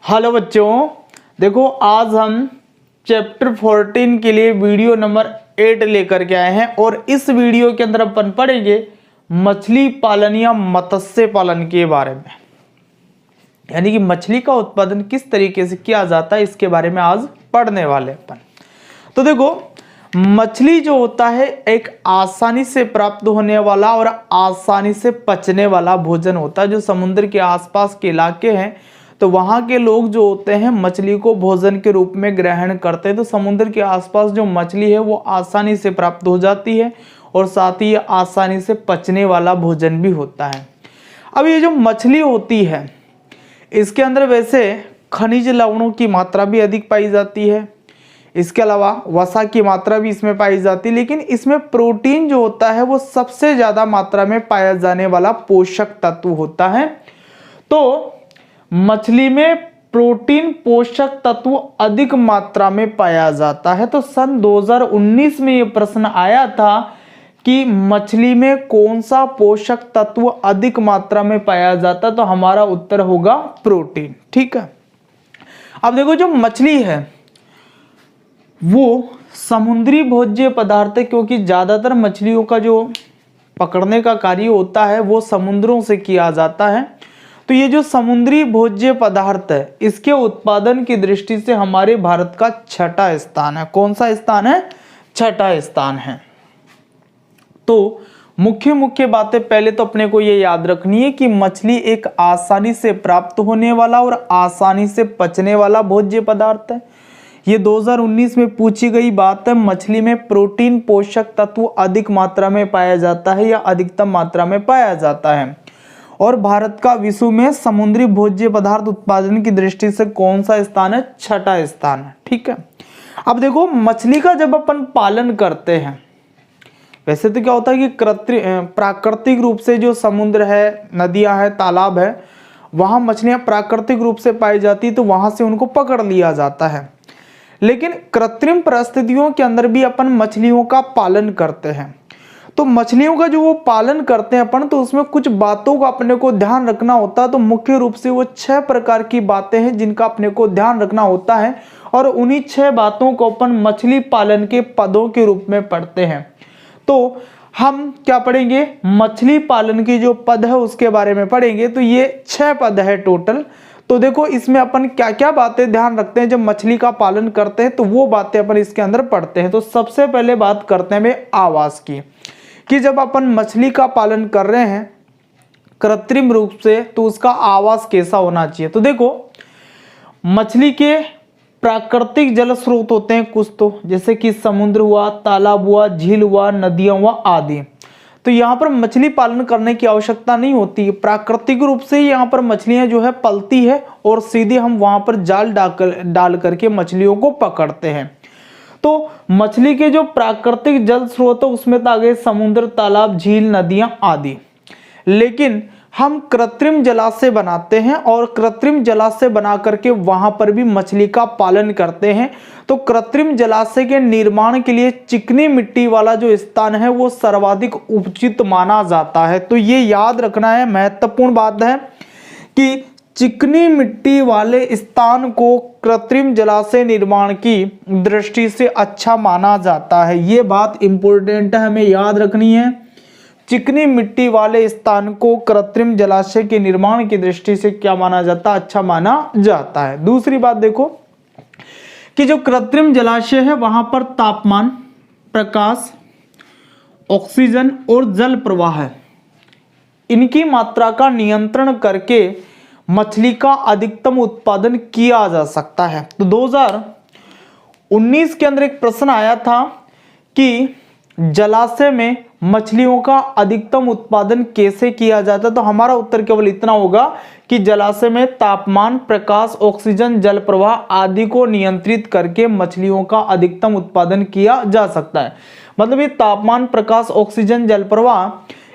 Hello बच्चों, देखो आज हम चैप्टर 14 के लिए वीडियो नंबर 8 लेकर के आए हैं और इस वीडियो के अंदर अपन पढ़ेंगे मछली पालन या मत्स्य पालन के बारे में, यानी कि मछली का उत्पादन किस तरीके से किया जाता है इसके बारे में आज पढ़ने वाले अपन। तो देखो, मछली जो होता है एक आसानी से प्राप्त होने वाला और आसानी से पचने वाला भोजन होता है। जो समुद्र के आसपास के इलाके हैं तो वहाँ के लोग जो होते हैं मछली को भोजन के रूप में ग्रहण करते हैं। तो समुद्र के आसपास जो मछली है वो आसानी से प्राप्त हो जाती है और साथ ही आसानी से पचने वाला भोजन भी होता है। अब ये जो मछली होती है इसके अंदर वैसे खनिज लवणों की मात्रा भी अधिक पाई जाती है, इसके अलावा वसा की मात्रा भी इसमें पाई जाती है, लेकिन इसमें प्रोटीन जो होता है वो सबसे ज़्यादा मात्रा में पाया जाने वाला पोषक तत्व होता है। तो मछली में प्रोटीन पोषक तत्व अधिक मात्रा में पाया जाता है। तो सन 2019 में ये प्रश्न आया था कि मछली में कौन सा पोषक तत्व अधिक मात्रा में पाया जाता है, तो हमारा उत्तर होगा प्रोटीन। ठीक है, अब देखो जो मछली है वो समुद्री भोज्य पदार्थ है, क्योंकि ज्यादातर मछलियों का जो पकड़ने का कार्य होता है वो समुद्रों से किया जाता है। तो ये जो समुद्री भोज्य पदार्थ है इसके उत्पादन की दृष्टि से हमारे भारत का छठा स्थान है। कौन सा स्थान है? छठा स्थान है। तो मुख्य बातें पहले तो अपने को ये याद रखनी है कि मछली एक आसानी से प्राप्त होने वाला और आसानी से पचने वाला भोज्य पदार्थ है। ये 2019 में पूछी गई बात है। मछली में प्रोटीन पोषक तत्व अधिक मात्रा में पाया जाता है या अधिकतम मात्रा में पाया जाता है, और भारत का विश्व में समुद्री भोज्य पदार्थ उत्पादन की दृष्टि से कौन सा स्थान है? छठा स्थान है। ठीक है, अब देखो मछली का जब अपन पालन करते हैं, वैसे तो क्या होता है कि प्राकृतिक रूप से जो समुद्र है, नदियां है, तालाब है, वहां मछलियां प्राकृतिक रूप से पाई जाती है तो वहां से उनको पकड़ लिया जाता है। लेकिन कृत्रिम परिस्थितियों के अंदर भी अपन मछलियों का पालन करते हैं। तो मछलियों का जो वो पालन करते हैं अपन, तो उसमें कुछ बातों का अपने को ध्यान रखना होता है। तो मुख्य रूप से वो 6 प्रकार की बातें हैं जिनका अपने को ध्यान रखना होता है, और उन्हीं 6 बातों को अपन मछली पालन के पदों के रूप में पढ़ते हैं। तो हम क्या पढ़ेंगे? मछली पालन की जो पद है उसके बारे में पढ़ेंगे। तो ये 6 पद है टोटल। तो देखो इसमें अपन क्या क्या बातें ध्यान रखते हैं जब मछली का पालन करते हैं, तो वो बातें अपन इसके अंदर पढ़ते हैं। तो सबसे पहले बात करते हैं आवास की, कि जब अपन मछली का पालन कर रहे हैं कृत्रिम रूप से तो उसका आवास कैसा होना चाहिए। तो देखो मछली के प्राकृतिक जल स्रोत होते हैं कुछ, तो जैसे कि समुद्र हुआ, तालाब हुआ, झील हुआ, नदियां हुआ आदि। तो यहाँ पर मछली पालन करने की आवश्यकता नहीं होती है। प्राकृतिक रूप से यहाँ पर मछलियां जो है पलती है और सीधे हम वहां पर जाल डाल करके मछलियों को पकड़ते हैं। तो मछली के जो प्राकृतिक जल स्रोत है उसमें तो आ गए समुद्र, तालाब, झील, नदियां आदि। लेकिन हम कृत्रिम जलाशय बनाते हैं और कृत्रिम जलाशय बना करके वहां पर भी मछली का पालन करते हैं। तो कृत्रिम जलाशय के निर्माण के लिए चिकनी मिट्टी वाला जो स्थान है वो सर्वाधिक उचित माना जाता है। तो ये याद रखना है, महत्वपूर्ण बात है कि चिकनी मिट्टी वाले स्थान को कृत्रिम जलाशय निर्माण की दृष्टि से अच्छा माना जाता है। ये बात इंपॉर्टेंट है, हमें याद रखनी है। चिकनी मिट्टी वाले स्थान को कृत्रिम जलाशय के निर्माण की दृष्टि से क्या माना जाता है? अच्छा माना जाता है। दूसरी बात देखो कि जो कृत्रिम जलाशय है वहां पर तापमान, प्रकाश, ऑक्सीजन और जल प्रवाह है, इनकी मात्रा का नियंत्रण करके मछली का अधिकतम उत्पादन किया जा सकता है। तो 2019 के अंदर एक प्रश्न आया था कि जलाशय में मछलियों का अधिकतम उत्पादन कैसे किया जाता है। तो हमारा उत्तर केवल इतना होगा कि जलाशय में तापमान, प्रकाश, ऑक्सीजन, जल प्रवाह आदि को नियंत्रित करके मछलियों का अधिकतम उत्पादन किया जा सकता है। मतलब ये तापमान, प्रकाश, ऑक्सीजन, जल प्रवाह,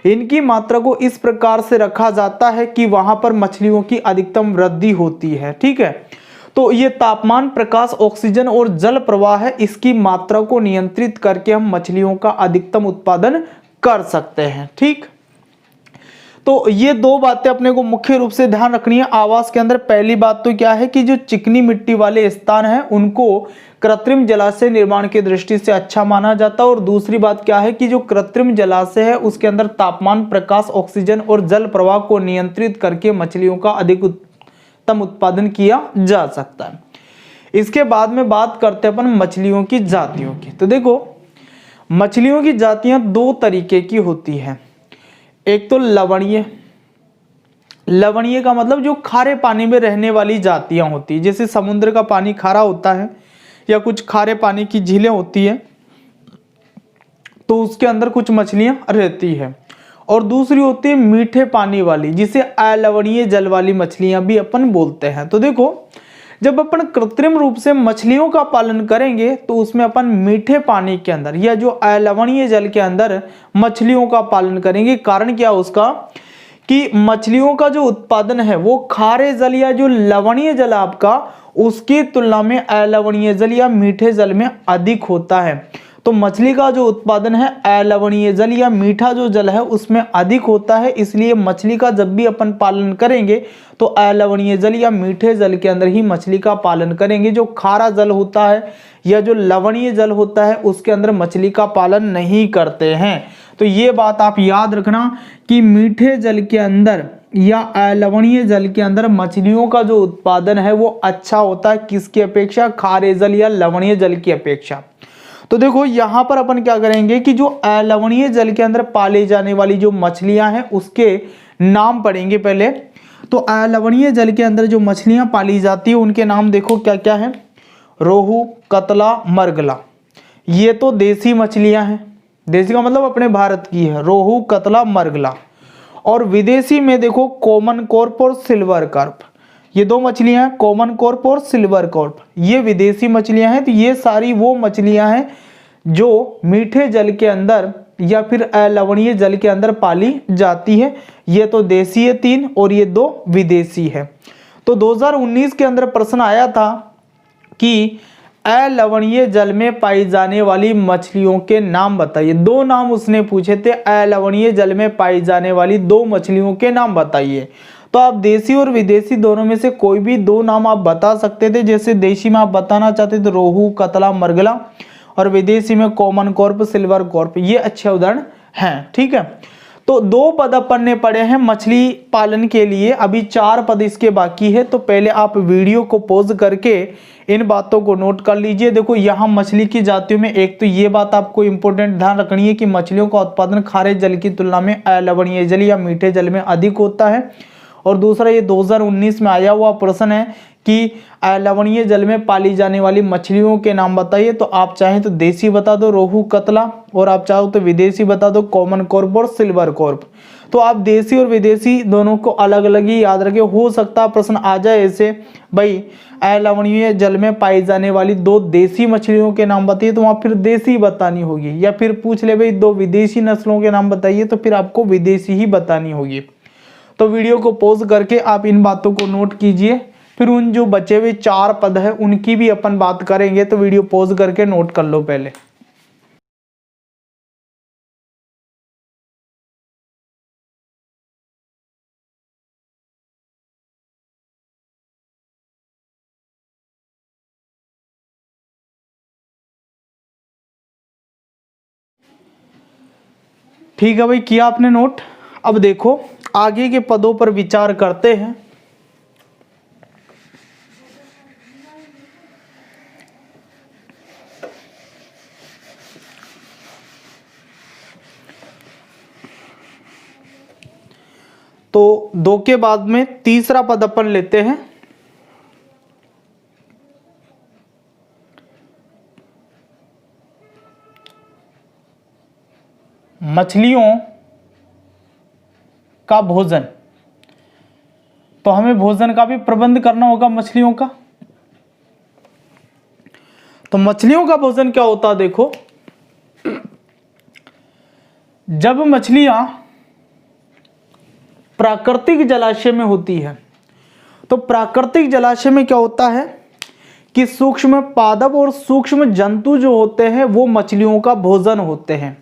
इनकी मात्रा को इस प्रकार से रखा जाता है कि वहां पर मछलियों की अधिकतम वृद्धि होती है। ठीक है, तो ये तापमान, प्रकाश, ऑक्सीजन और जल प्रवाह है, इसकी मात्रा को नियंत्रित करके हम मछलियों का अधिकतम उत्पादन कर सकते हैं। ठीक, तो ये दो बातें अपने को मुख्य रूप से ध्यान रखनी है आवास के अंदर। पहली बात तो क्या है कि जो चिकनी मिट्टी वाले स्थान हैं उनको कृत्रिम जलाशय निर्माण की दृष्टि से अच्छा माना जाता है। और दूसरी बात क्या है कि जो कृत्रिम जलाशय है उसके अंदर तापमान, प्रकाश, ऑक्सीजन और जल प्रवाह को नियंत्रित करके मछलियों का अधिक उत्तम उत्पादन किया जा सकता है। इसके बाद में बात करते हैं अपन मछलियों की जातियों की। तो देखो, मछलियों की जातियां दो तरीके की होती हैं। एक तो लवणीय, लवणीय का मतलब जो खारे पानी में रहने वाली जातियां होती है, जैसे समुद्र का पानी खारा होता है या कुछ खारे पानी की झीलें होती है तो उसके अंदर कुछ मछलियां रहती है। और दूसरी होती है मीठे पानी वाली, जिसे अलवणीय जल वाली मछलियां भी अपन बोलते हैं। तो देखो, जब अपन कृत्रिम रूप से मछलियों का पालन करेंगे तो उसमें अपन मीठे पानी के अंदर या जो अलवणीय जल के अंदर मछलियों का पालन करेंगे। कारण क्या उसका कि मछलियों का जो उत्पादन है वो खारे जल या जो लवणीय जल आपका उसकी तुलना में अलवणीय जल या मीठे जल में अधिक होता है। तो मछली का जो उत्पादन है अलवणीय जल या मीठा जो जल है उसमें अधिक होता है। इसलिए मछली का जब भी अपन पालन करेंगे तो अलवणीय जल या मीठे जल के अंदर ही मछली का पालन करेंगे। जो खारा जल होता है या जो लवणीय जल होता है उसके अंदर मछली का पालन नहीं करते हैं। तो ये बात आप याद रखना कि मीठे जल के अंदर या अलवणीय जल के अंदर मछलियों का जो उत्पादन है वो अच्छा होता है, किसकी अपेक्षा? खारे जल या लवणीय जल की अपेक्षा। तो देखो, यहां पर अपन क्या करेंगे कि जो अलवणीय जल के अंदर पाले जाने वाली जो मछलियां हैं उसके नाम पढ़ेंगे पहले। तो अलवणीय जल के अंदर जो मछलियां पाली जाती है उनके नाम देखो क्या क्या है। रोहू, कतला, मरगला, ये तो देसी मछलियां हैं। देसी का मतलब अपने भारत की है, रोहू, कतला, मरगला। और विदेशी में देखो कॉमन कॉर्प और सिल्वर कार्प, ये दो मछलियां हैं, कॉमन कॉर्प और सिल्वर कॉर्प, ये विदेशी मछलियां हैं। तो ये सारी वो मछलियां हैं जो मीठे जल के अंदर या फिर अलवणीय जल के अंदर पाली जाती है। ये तो देसी है 3 और ये 2 विदेशी है। तो 2019 के अंदर प्रश्न आया था कि अलवणीय जल में पाई जाने वाली मछलियों के नाम बताइए। 2 नाम उसने पूछे थे, अलवणीय जल में पाई जाने वाली 2 मछलियों के नाम बताइए। तो आप देसी और विदेशी दोनों में से कोई भी 2 नाम आप बता सकते थे। जैसे देशी में आप बताना चाहते थे रोहू, कतला, मरगला, और विदेशी में कॉमन कॉर्प, सिल्वर कॉर्प, ये अच्छे उदाहरण हैं। ठीक है, तो 2 पद अपन ने पढ़े हैं मछली पालन के लिए, अभी 4 पद इसके बाकी है। तो पहले आप वीडियो को पॉज करके इन बातों को नोट कर लीजिए। देखो, यहाँ मछली की जातियों में एक तो ये बात आपको इंपॉर्टेंट ध्यान रखनी है कि मछलियों का उत्पादन खारे जल की तुलना में अलवणीय जल या मीठे जल में अधिक होता है। और दूसरा, ये 2019 में आया हुआ प्रश्न है कि अलवणीय जल में पाली जाने वाली मछलियों के नाम बताइए। तो आप चाहें तो देसी बता दो रोहू, कतला, और आप चाहो तो विदेशी बता दो कॉमन कॉर्प और सिल्वर कॉर्प। तो आप देसी और विदेशी दोनों को अलग अलग ही याद रखें। हो सकता है प्रश्न आ जाए ऐसे, भाई अलवणीय जल में पाई जाने वाली 2 देसी मछलियों के नाम बताइए, तो वहाँ फिर देसी बतानी होगी। या फिर पूछ ले भाई 2 विदेशी नस्लों के नाम बताइए, तो फिर आपको विदेशी ही बतानी होगी। तो वीडियो को पॉज करके आप इन बातों को नोट कीजिए। फिर उन जो बचे हुए 4 पद है उनकी भी अपन बात करेंगे। तो वीडियो पॉज करके नोट कर लो पहले। ठीक है भाई, किया आपने नोट। अब देखो आगे के पदों पर विचार करते हैं। तो 2 के बाद में तीसरा पद अपन लेते हैं। मछलियों का भोजन। तो हमें भोजन का भी प्रबंध करना होगा मछलियों का। तो मछलियों का भोजन क्या होता है? देखो, जब मछलियां प्राकृतिक जलाशय में होती है तो प्राकृतिक जलाशय में क्या होता है कि सूक्ष्म पादप और सूक्ष्म जंतु जो होते हैं वो मछलियों का भोजन होते हैं।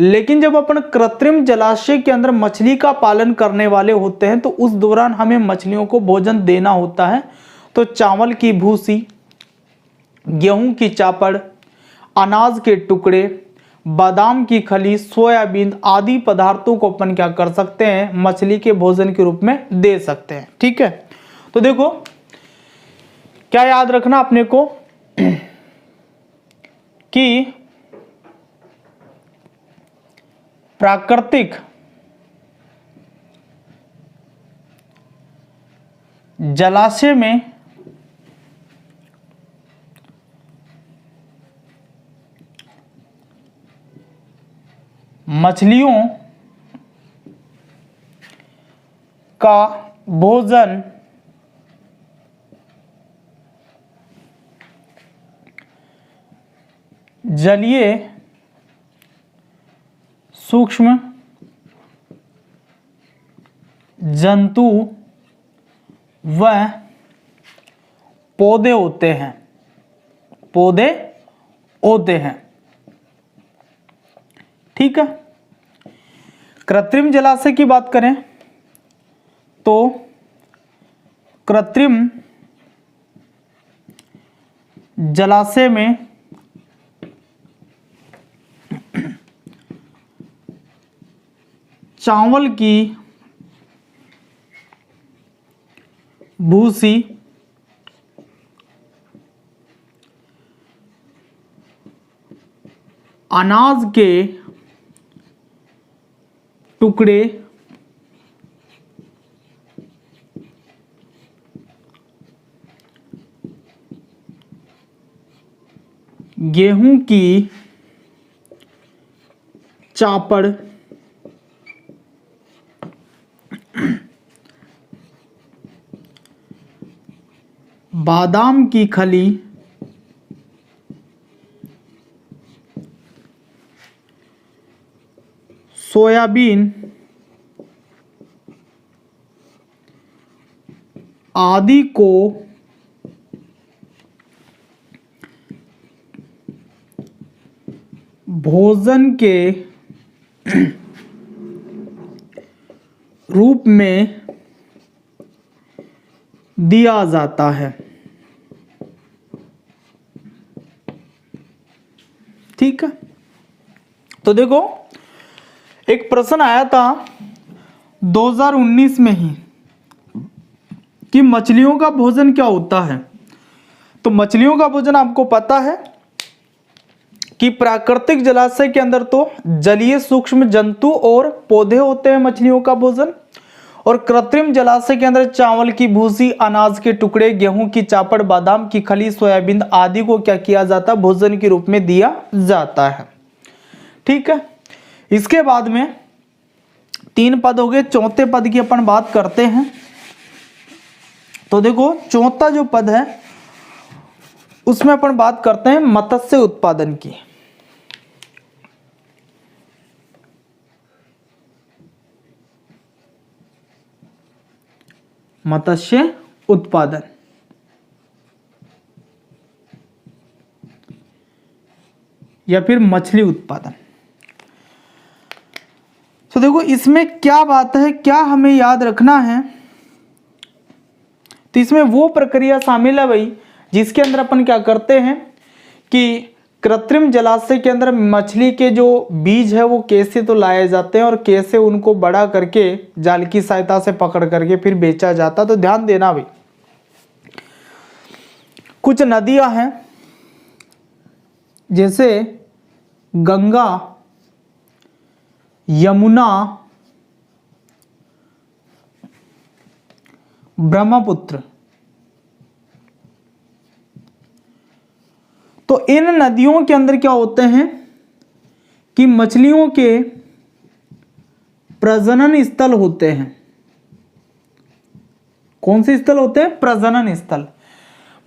लेकिन जब अपन कृत्रिम जलाशय के अंदर मछली का पालन करने वाले होते हैं तो उस दौरान हमें मछलियों को भोजन देना होता है। तो चावल की भूसी, गेहूं की चापड़, अनाज के टुकड़े, बादाम की खली, सोयाबीन आदि पदार्थों को अपन क्या कर सकते हैं, मछली के भोजन के रूप में दे सकते हैं। ठीक है, तो देखो क्या याद रखना अपने को कि प्राकृतिक जलाशय में मछलियों का भोजन जलीय सूक्ष्म जंतु व पौधे होते हैं, पौधे होते हैं। ठीक है, कृत्रिम जलाशय की बात करें तो कृत्रिम जलाशय में चावल की भूसी, अनाज के टुकड़े, गेहूं की चापड़, बादाम की खली, सोयाबीन आदि को भोजन के रूप में दिया जाता है। ठीक है, तो देखो एक प्रश्न आया था 2019 में ही कि मछलियों का भोजन क्या होता है। तो मछलियों का भोजन आपको पता है कि प्राकृतिक जलाशय के अंदर तो जलीय सूक्ष्म जंतु और पौधे होते हैं मछलियों का भोजन, और कृत्रिम जलाशय के अंदर चावल की भूसी, अनाज के टुकड़े, गेहूं की चापड़, बादाम की खली, सोयाबीन आदि को क्या किया जाता है, भोजन के रूप में दिया जाता है। ठीक है, इसके बाद में 3 पद हो गए, चौथे पद की अपन बात करते हैं। तो देखो चौथा जो पद है उसमें अपन बात करते हैं मत्स्य उत्पादन की। मत्स्य उत्पादन या फिर मछली उत्पादन। तो देखो इसमें क्या बात है, क्या हमें याद रखना है। तो इसमें वो प्रक्रिया शामिल है भाई जिसके अंदर अपन क्या करते हैं कि कृत्रिम जलाशय के अंदर मछली के जो बीज है वो कैसे तो लाए जाते हैं और कैसे उनको बड़ा करके जाल की सहायता से पकड़ करके फिर बेचा जाता। तो ध्यान देना भाई, कुछ नदियां हैं जैसे गंगा, यमुना, ब्रह्मपुत्र। तो इन नदियों के अंदर क्या होते हैं कि मछलियों के प्रजनन स्थल होते हैं। कौन से स्थल होते हैं? प्रजनन स्थल।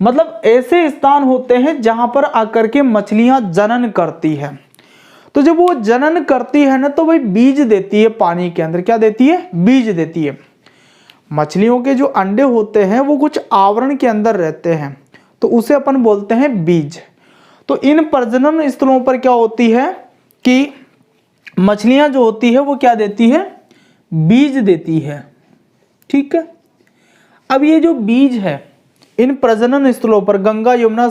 मतलब ऐसे स्थान होते हैं जहां पर आकर के मछलियां जनन करती है। तो जब वो जनन करती है ना तो भाई बीज देती है पानी के अंदर। क्या देती है? बीज देती है। मछलियों के जो अंडे होते हैं वो कुछ आवरण के अंदर रहते हैं, तो उसे अपन बोलते हैं बीज। तो इन प्रजनन स्थलों पर क्या होती है कि मछलियां जो होती है वो क्या देती है, बीज देती है। ठीक है, अब ये जो बीज है इन प्रजनन स्थलों पर, गंगा यमुना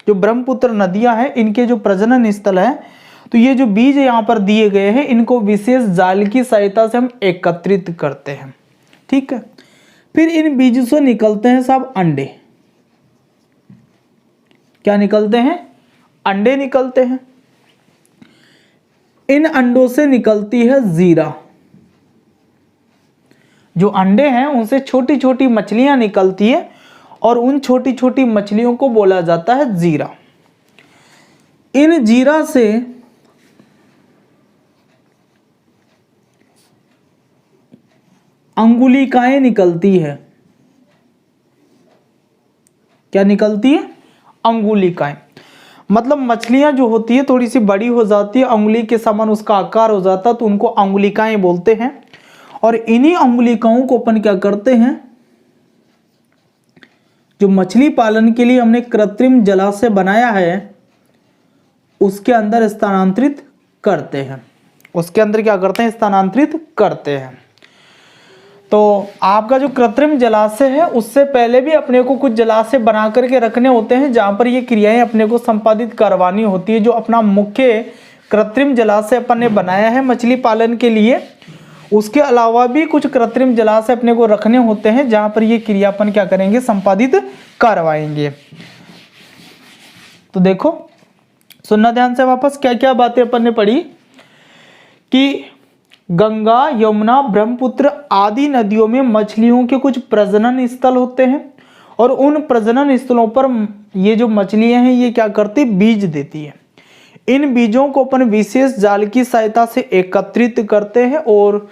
जो ब्रह्मपुत्र नदियां हैं इनके जो प्रजनन स्थल है, तो ये जो बीज यहाँ पर दिए गए हैं इनको विशेष जाल की सहायता से हम एकत्रित करते हैं। ठीक है, फिर इन बीजों से निकलते हैं साहब अंडे। क्या निकलते हैं, अंडे निकलते हैं। इन अंडों से निकलती है जीरा। जो अंडे हैं उनसे छोटी छोटी मछलियां निकलती है और उन छोटी छोटी मछलियों को बोला जाता है जीरा। इन जीरा से अंगुलिकाएं निकलती है। क्या निकलती है, अंगुलिकाएं। मतलब मछलियां जो होती है थोड़ी सी बड़ी हो जाती है, अंगुली के समान उसका आकार हो जाता है, तो उनको अंगुलिकाएं बोलते हैं। और इन्हीं अंगुलिकाओं को अपन क्या करते हैं, जो मछली पालन के लिए हमने कृत्रिम जलाशय बनाया है उसके अंदर स्थानांतरित करते हैं। उसके अंदर क्या करते हैं, स्थानांतरित करते हैं। तो आपका जो कृत्रिम जलाशय है उससे पहले भी अपने को कुछ जलाशय बना करके रखने होते हैं जहां पर ये क्रियाएं अपने को संपादित करवानी होती है। जो अपना मुख्य कृत्रिम जलाशय अपन ने बनाया है मछली पालन के लिए, उसके अलावा भी कुछ कृत्रिम जलाशय अपने को रखने होते हैं जहां पर ये क्रियापन क्या करेंगे, संपादित करवाएंगे। तो देखो सुनना ध्यान से वापस, क्या क्या बातें अपन ने पढ़ी कि गंगा यमुना ब्रह्मपुत्र आदि नदियों में मछलियों के कुछ प्रजनन स्थल होते हैं और उन प्रजनन स्थलों पर ये जो मछलियां हैं ये क्या करती, बीज देती है। इन बीजों को अपन विशेष जाल की सहायता से एकत्रित करते हैं और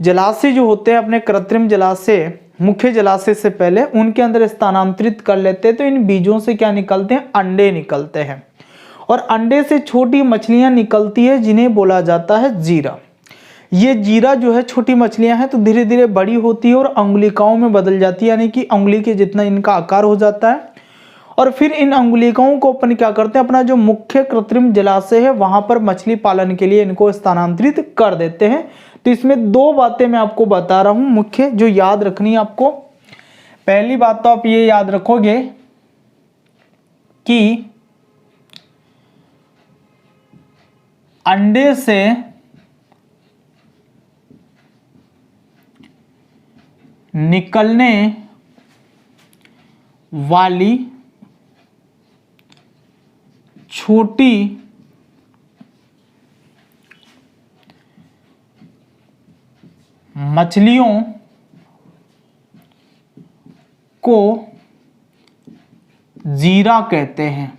जलाशय जो होते हैं अपने कृत्रिम जलाशय, मुख्य जलाशय से पहले उनके अंदर स्थानांतरित कर लेते हैं। तो इन बीजों से क्या निकलते हैं, अंडे निकलते हैं और अंडे से छोटी मछलियां निकलती है जिन्हें बोला जाता है जीरा। ये जीरा जो है छोटी मछलियां हैं तो धीरे धीरे बड़ी होती है और अंगुलिकाओं में बदल जाती है, यानी कि अंगुली के जितना इनका आकार हो जाता है। और फिर इन अंगुलिकाओं को अपन क्या करते हैं, अपना जो मुख्य कृत्रिम जलाशय है वहां पर मछली पालन के लिए इनको स्थानांतरित कर देते हैं। तो इसमें दो बातें मैं आपको बता रहा हूं मुख्य, जो याद रखनी है आपको। पहली बात तो आप ये याद रखोगे कि अंडे से निकलने वाली छोटी मछलियों को जीरा कहते हैं।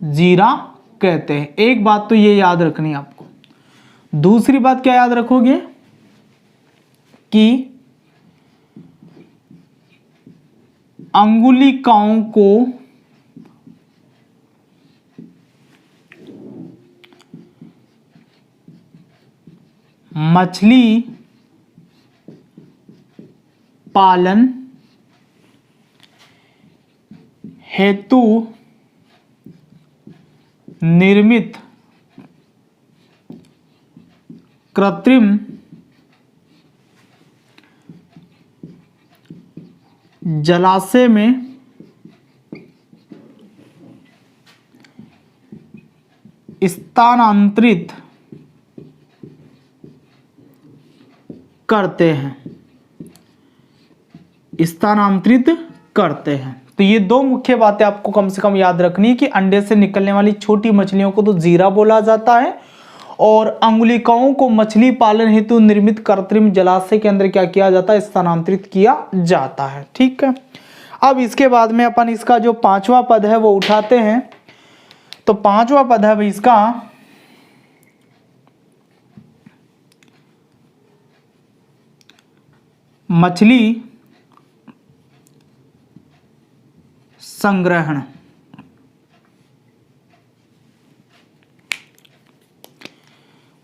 जीरा कहते हैं। एक बात तो ये याद रखनी है आपको। दूसरी बात क्या याद रखोगे कि अंगुलिकाओं को मछली पालन हेतु निर्मित कृत्रिम जलाशय में स्थानांतरित करते हैं। स्थानांतरित करते हैं। तो ये दो मुख्य बातें आपको कम से कम याद रखनी है कि अंडे से निकलने वाली छोटी मछलियों को तो जीरा बोला जाता है और अंगुलिकाओं को मछली पालन हेतु निर्मित कृत्रिम जलाशय के अंदर क्या किया जाता है, स्थानांतरित किया जाता है। ठीक है, अब इसके बाद में अपन इसका जो पांचवा पद है वो उठाते हैं। तो पांचवा पद है इसका मछली संग्रहण।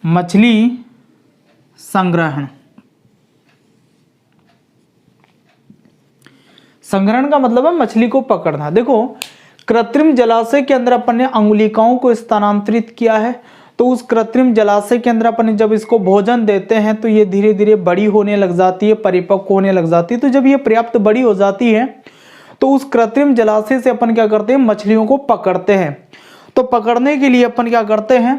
मछली संग्रहण। संग्रहण का मतलब है मछली को पकड़ना। देखो कृत्रिम जलाशय के अंदर अपन ने अंगुलिकाओं को स्थानांतरित किया है तो उस कृत्रिम जलाशय के अंदर अपन जब इसको भोजन देते हैं तो ये धीरे धीरे बड़ी होने लग जाती है, परिपक्व होने लग जाती है। तो जब ये पर्याप्त बड़ी हो जाती है तो उस कृत्रिम जलाशय से अपन क्या करते हैं, मछलियों को पकड़ते हैं। तो पकड़ने के लिए अपन क्या करते हैं,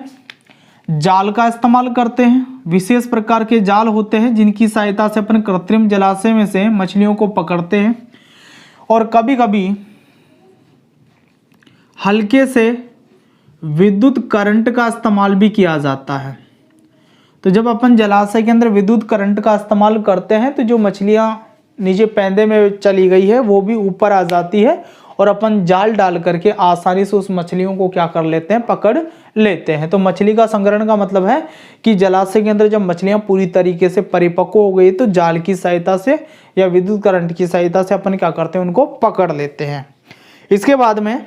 जाल का इस्तेमाल करते हैं। विशेष प्रकार के जाल होते हैं जिनकी सहायता से अपन कृत्रिम जलाशय में से मछलियों को पकड़ते हैं। और कभी कभी हल्के से विद्युत करंट का इस्तेमाल भी किया जाता है। तो जब अपन जलाशय के अंदर विद्युत करंट का इस्तेमाल करते हैं तो जो मछलियां नीचे पैंदे में चली गई है वो भी ऊपर आ जाती है और अपन जाल डाल करके आसानी से उस मछलियों को क्या कर लेते हैं, पकड़ लेते हैं। तो मछली का संग्रहण का मतलब है कि जलाशय के अंदर जब मछलियां पूरी तरीके से परिपक्व हो गई तो जाल की सहायता से या विद्युत करंट की सहायता से अपन क्या करते हैं, उनको पकड़ लेते हैं। इसके बाद में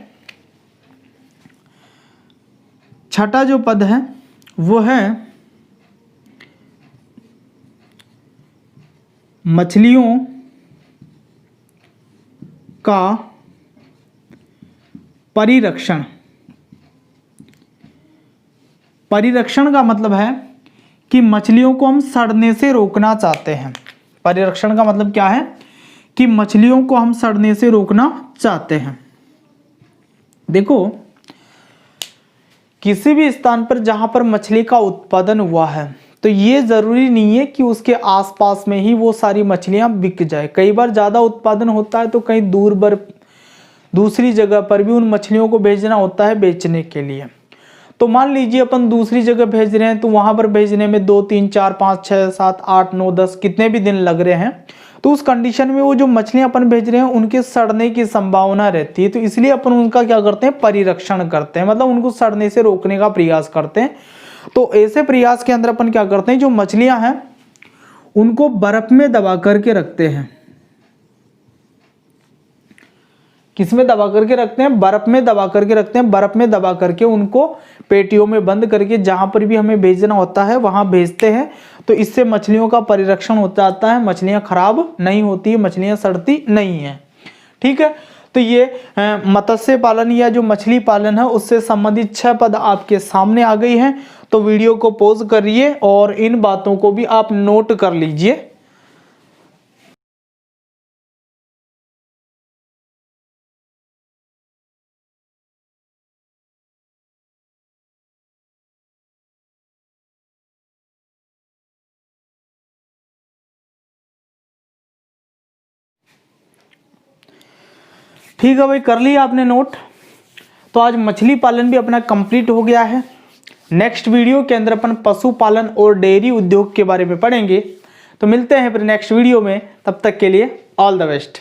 छठा जो पद है वो है मछलियों का परिरक्षण। परिरक्षण का मतलब है कि मछलियों को हम सड़ने से रोकना चाहते हैं। परिरक्षण का मतलब क्या है कि मछलियों को हम सड़ने से रोकना चाहते हैं। देखो, किसी भी स्थान पर जहां पर मछली का उत्पादन हुआ है तो ये जरूरी नहीं है कि उसके आसपास में ही वो सारी मछलियां बिक जाए। कई बार ज़्यादा उत्पादन होता है तो कहीं दूसरी जगह पर भी उन मछलियों को भेजना होता है बेचने के लिए। तो मान लीजिए अपन दूसरी जगह भेज रहे हैं तो वहां पर भेजने में 2, 3, 4, 5, 6, 7, 8, 9, 10 कितने भी दिन लग रहे हैं। तो उस कंडीशन में वो जो मछलियां अपन भेज रहे हैं उनके सड़ने की संभावना रहती है। तो इसलिए अपन उनका क्या करते हैं, परिरक्षण करते हैं, मतलब उनको सड़ने से रोकने का प्रयास करते हैं। तो ऐसे प्रयास के अंदर अपन क्या करते हैं, जो मछलियां हैं उनको बर्फ में दबा करके रखते हैं। किसमें दबा करके रखते हैं, बर्फ में दबा करके रखते हैं। बर्फ में दबा करके उनको पेटियों में बंद करके जहां पर भी हमें भेजना होता है वहां भेजते हैं। तो इससे मछलियों का परिरक्षण हो जाता है, मछलियां खराब नहीं होती है, मछलियां सड़ती नहीं है। ठीक है, तो ये मत्स्य पालन या जो मछली पालन है उससे संबंधित 6 पद आपके सामने आ गई हैं। तो वीडियो को पॉज करिए और इन बातों को भी आप नोट कर लीजिए। ठीक है भाई, कर लिया आपने नोट। तो आज मछली पालन भी अपना कंप्लीट हो गया है। नेक्स्ट वीडियो के अंदर अपन पशुपालन और डेयरी उद्योग के बारे में पढ़ेंगे। तो मिलते हैं फिर नेक्स्ट वीडियो में, तब तक के लिए ऑल द बेस्ट।